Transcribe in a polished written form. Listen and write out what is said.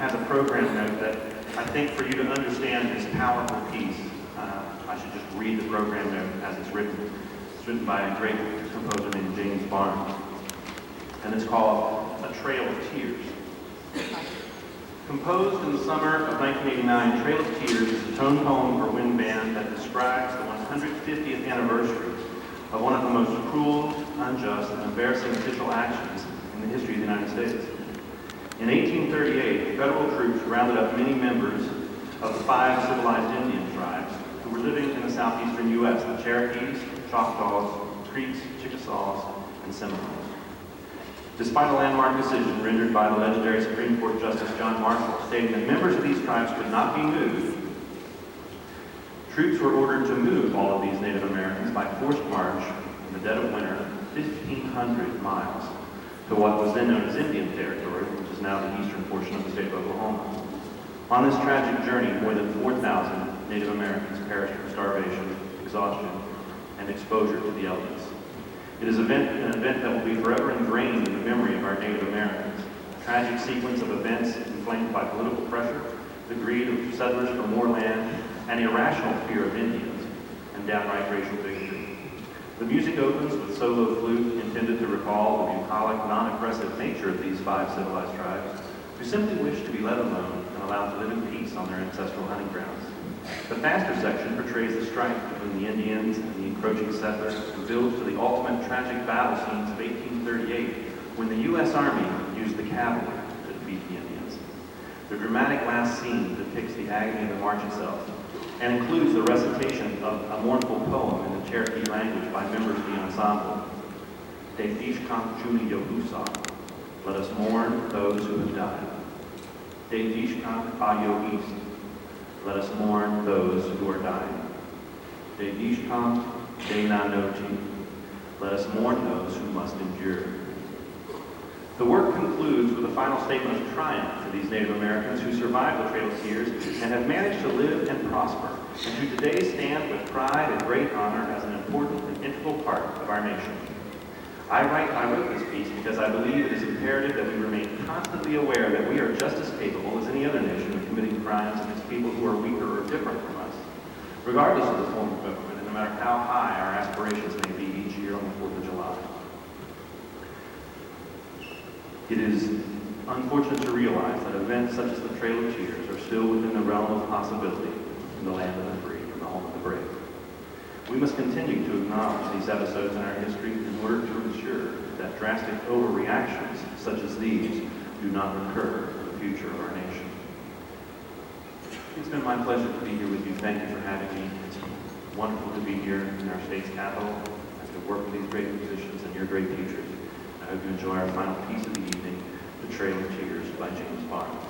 has a program note that I think for you to understand this powerful piece, I should just read the program note as it's written. It's written by a great composer named James Barnes, and it's called A Trail of Tears. Composed in the summer of 1989, Trail of Tears is a tone poem for wind band that describes the 150th anniversary of one of the most cruel, unjust, and embarrassing official actions in the history of the United States. In 1838, federal troops rounded up many members of the 5 civilized Indian tribes who were living in the southeastern U.S., the Cherokees, Choctaws, Creeks, Chickasaws, and Seminoles. Despite a landmark decision rendered by the legendary Supreme Court Justice John Marshall stating that members of these tribes could not be moved, troops were ordered to move all of these Native Americans by forced march in the dead of winter 1,500 miles to what was then known as Indian Territory, which is now the eastern portion of the state of Oklahoma. On this tragic journey, more than 4,000 Native Americans perished from starvation, exhaustion, and exposure to the elements. It is an event that will be forever ingrained in the memory of our Native Americans. A tragic sequence of events inflamed by political pressure, the greed of settlers for more land, and the irrational fear of Indians, and downright racial bigotry. The music opens with solo flute intended to recall the bucolic, non-aggressive nature of these 5 civilized tribes, who simply wish to be let alone and allowed to live in peace on their ancestral hunting grounds. The faster section portrays the strife between the Indians and the encroaching settlers and builds to the ultimate tragic battle scenes of 1838, when the U.S. Army used the cavalry to defeat the Indians. The dramatic last scene depicts the agony of the march itself, and includes the recitation of a mournful poem in the Cherokee language by members of the ensemble. De Dishkamp Juni Yohusa, let us mourn those who have died. De Dishkamp Ayo East, let us mourn those who are dying. De Dishkamp De Nanoti, let us mourn those who must endure. The work concludes with a final statement of triumph for these Native Americans who survived the Trail of Tears and have managed to live and prosper, and who today stand with pride and great honor as an important and integral part of our nation. I wrote this piece because I believe it is imperative that we remain constantly aware that we are just as capable as any other nation of committing crimes against people who are weaker or different from us, regardless of the form of government, and no matter how high our aspirations may be each year on the 4th of July. It is unfortunate to realize that events such as the Trail of Tears are still within the realm of possibility in the land of the free and the home of the brave. We must continue to acknowledge these episodes in our history in order to ensure that drastic overreactions such as these do not recur in the future of our nation. It's been my pleasure to be here with you. Thank you for having me. It's wonderful to be here in our state's capital and to work with these great musicians and your great teachers. I hope you enjoy our final piece of the evening, The Trail of Tears by James Barnes.